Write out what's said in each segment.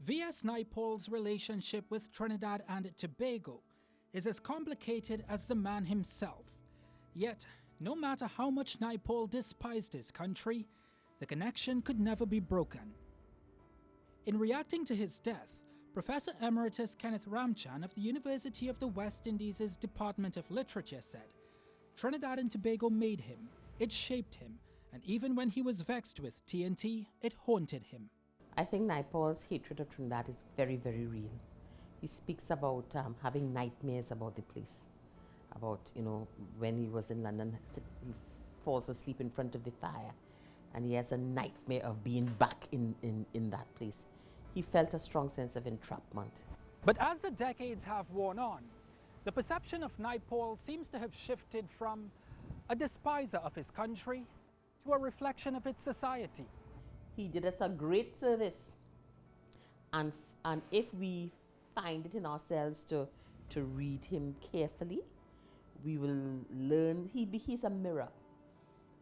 V.S. Naipaul's relationship with Trinidad and Tobago is as complicated as the man himself. Yet, no matter how much Naipaul despised his country, the connection could never be broken. In reacting to his death, Professor Emeritus Kenneth Ramchan of the University of the West Indies' Department of Literature said, "Trinidad and Tobago made him, it shaped him, and even when he was vexed with TNT, it haunted him." I think Naipaul's hatred of Trinidad is very, very real. He speaks about having nightmares about the place, about, when he was in London, he falls asleep in front of the fire, and he has a nightmare of being back in that place. He felt a strong sense of entrapment. But as the decades have worn on, the perception of Naipaul seems to have shifted from a despiser of his country to a reflection of its society. He did us a great service, and if we find it in ourselves to read him carefully, we will learn. He's a mirror,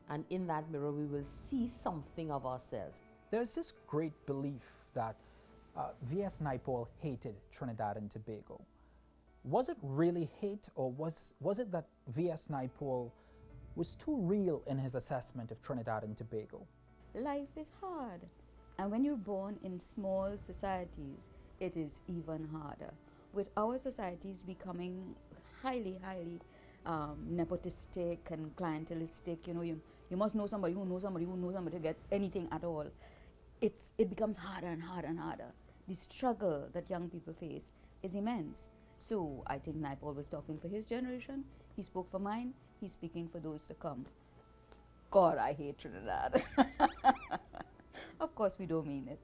and in that mirror we will see something of ourselves. There's this great belief that V.S. Naipaul hated Trinidad and Tobago. Was it really hate, or was it that V.S. Naipaul was too real in his assessment of Trinidad and Tobago? Life is hard, and when you're born in small societies, it is even harder. With our societies becoming highly nepotistic and clientelistic, you must know somebody who knows somebody who knows somebody to get anything at all. It becomes harder and harder and harder. The struggle that young people face is immense. So I think Naipaul was talking for his generation. He spoke for mine. He's speaking for those to come. God, I hate Trinidad. Of course, we don't mean it.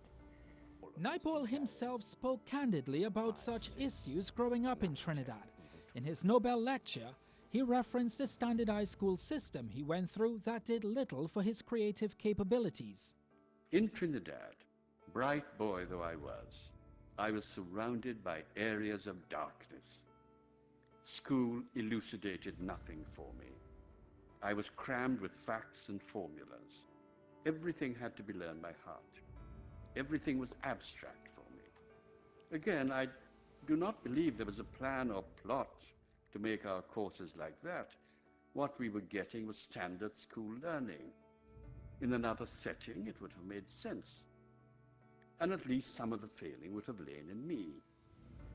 Naipaul himself spoke candidly about such issues growing up in Trinidad. In his Nobel lecture, he referenced the standardized school system he went through that did little for his creative capabilities. In Trinidad, bright boy though I was surrounded by areas of darkness. School elucidated nothing for me. I was crammed with facts and formulas. Everything had to be learned by heart. Everything was abstract for me. Again, I do not believe there was a plan or plot to make our courses like that. What we were getting was standard school learning. In another setting, it would have made sense. And at least some of the failing would have lain in me.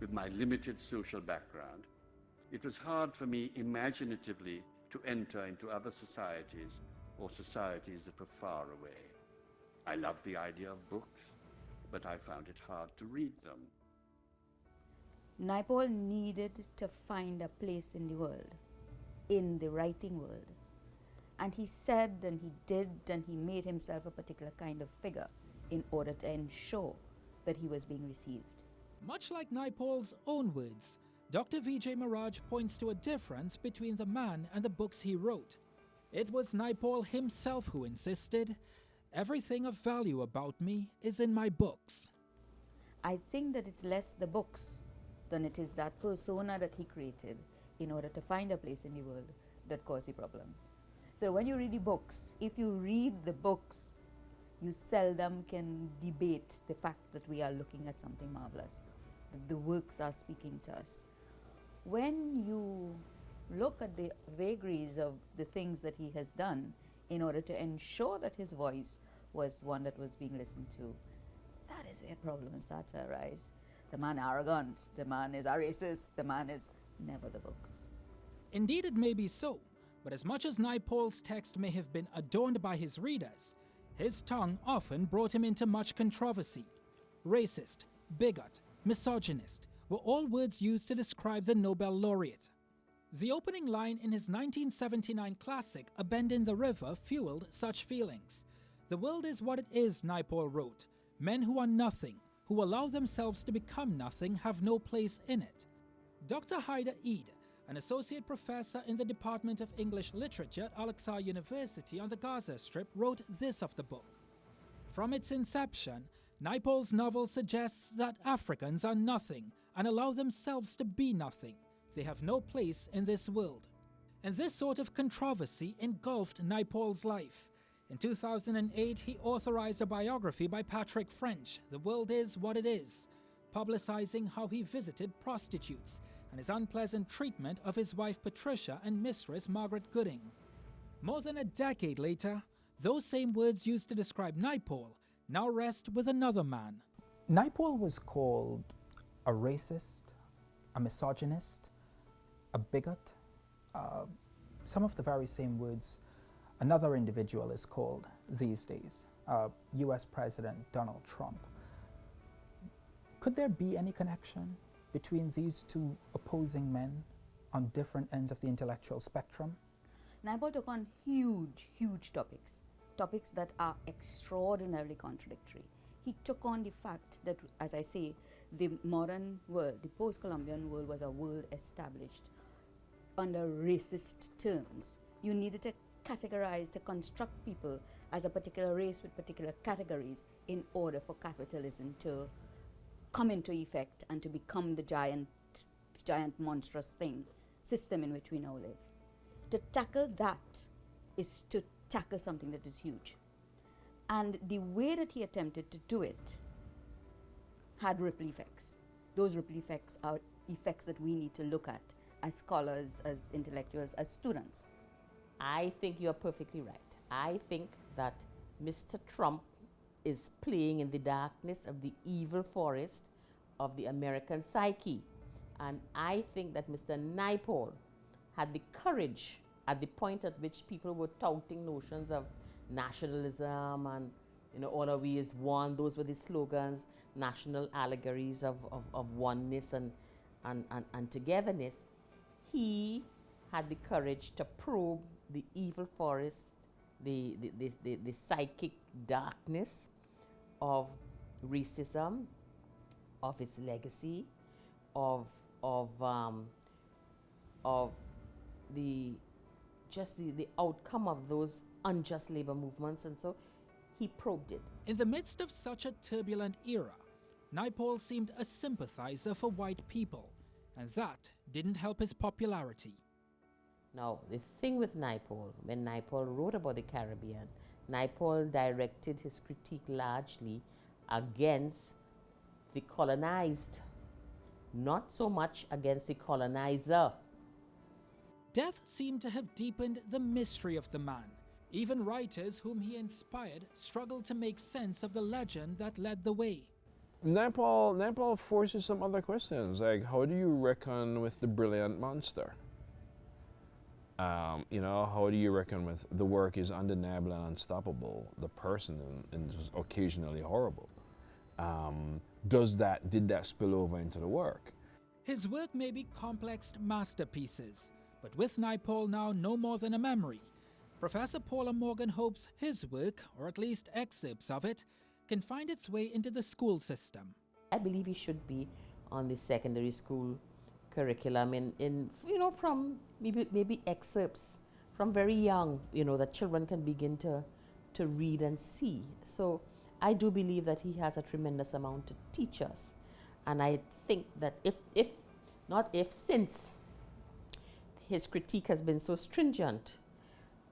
With my limited social background, it was hard for me imaginatively to enter into other societies or societies that were far away. I loved the idea of books, but I found it hard to read them. Naipaul needed to find a place in the world, in the writing world. And he said and he did and he made himself a particular kind of figure in order to ensure that he was being received. Much like Naipaul's own words, Dr. Vijay Maraj points to a difference between the man and the books he wrote. It was Naipaul himself who insisted, "Everything of value about me is in my books." I think that it's less the books than it is that persona that he created in order to find a place in the world that caused the problems. So when you read the books, if you read the books, you seldom can debate the fact that we are looking at something marvelous, that the works are speaking to us. When you look at the vagaries of the things that he has done in order to ensure that his voice was one that was being listened to, that is where problems start to arise. The man arrogant, the man is a racist, the man is never the books. Indeed, it may be so, but as much as Naipaul's text may have been adorned by his readers, his tongue often brought him into much controversy. Racist, bigot, misogynist were all words used to describe the Nobel laureate. The opening line in his 1979 classic, A Bend in the River, fueled such feelings. "The world is what it is," Naipaul wrote. "Men who are nothing, who allow themselves to become nothing, have no place in it." Dr. Haida Eid, an associate professor in the Department of English Literature at Al-Aqsa University on the Gaza Strip, wrote this of the book. From its inception, Naipaul's novel suggests that Africans are nothing and allow themselves to be nothing. They have no place in this world. And this sort of controversy engulfed Naipaul's life. In 2008, he authorized a biography by Patrick French, The World Is What It Is, publicizing how he visited prostitutes and his unpleasant treatment of his wife Patricia and mistress Margaret Gooding. More than a decade later, those same words used to describe Naipaul now rest with another man. Naipaul was called a racist, a misogynist, a bigot, some of the very same words another individual is called these days, US President Donald Trump. Could there be any connection between these two opposing men on different ends of the intellectual spectrum? Naipaul took on huge, huge topics that are extraordinarily contradictory. He took on the fact that, as I say, the modern world, the post-Columbian world, was a world established under racist terms. You needed to categorize, to construct people as a particular race with particular categories in order for capitalism to come into effect and to become the giant monstrous system in which we now live. To tackle that is to tackle something that is huge. And the way that he attempted to do it had ripple effects. Those ripple effects are effects that we need to look at as scholars, as intellectuals, as students. I think you're perfectly right. I think that Mr. Trump is playing in the darkness of the evil forest of the American psyche. And I think that Mr. Naipaul had the courage at the point at which people were touting notions of nationalism and, all of we is one. Those were the slogans, national allegories of oneness and togetherness. He had the courage to probe the evil forest, the psychic darkness of racism, of its legacy, of the outcome of those unjust labor movements, and so he probed it. In the midst of such a turbulent era, Naipaul seemed a sympathizer for white people, and that didn't help his popularity. Now, the thing with Naipaul, when Naipaul wrote about the Caribbean, Naipaul directed his critique largely against the colonized, not so much against the colonizer. Death seemed to have deepened the mystery of the man. Even writers whom he inspired struggled to make sense of the legend that led the way. Naipaul forces some other questions, like how do you reckon with the brilliant monster? How do you reckon with the work is undeniable and unstoppable, the person and just occasionally horrible? Did that spill over into the work? His work may be complex masterpieces, but with Naipaul now no more than a memory, Professor Paula Morgan hopes his work, or at least excerpts of it, can find its way into the school system. I believe he should be on the secondary school curriculum from maybe excerpts from very young, that children can begin to read and see. So I do believe that he has a tremendous amount to teach us. And I think that since his critique has been so stringent,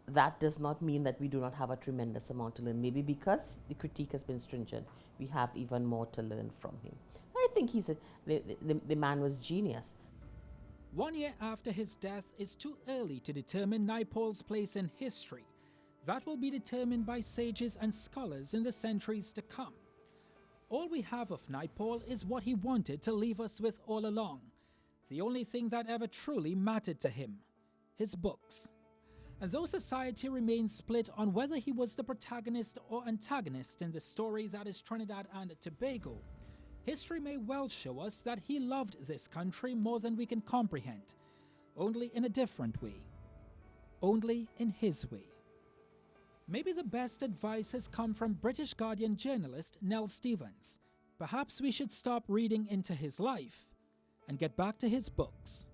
that does not mean that we do not have a tremendous amount to learn. Maybe because the critique has been stringent, we have even more to learn from him. I think the man was genius. 1 year after his death is too early to determine Naipaul's place in history. That will be determined by sages and scholars in the centuries to come. All we have of Naipaul is what he wanted to leave us with all along. The only thing that ever truly mattered to him, his books. And though society remains split on whether he was the protagonist or antagonist in the story that is Trinidad and Tobago, history may well show us that he loved this country more than we can comprehend, only in a different way, only in his way. Maybe the best advice has come from British Guardian journalist Nell Stevens. Perhaps we should stop reading into his life and get back to his books.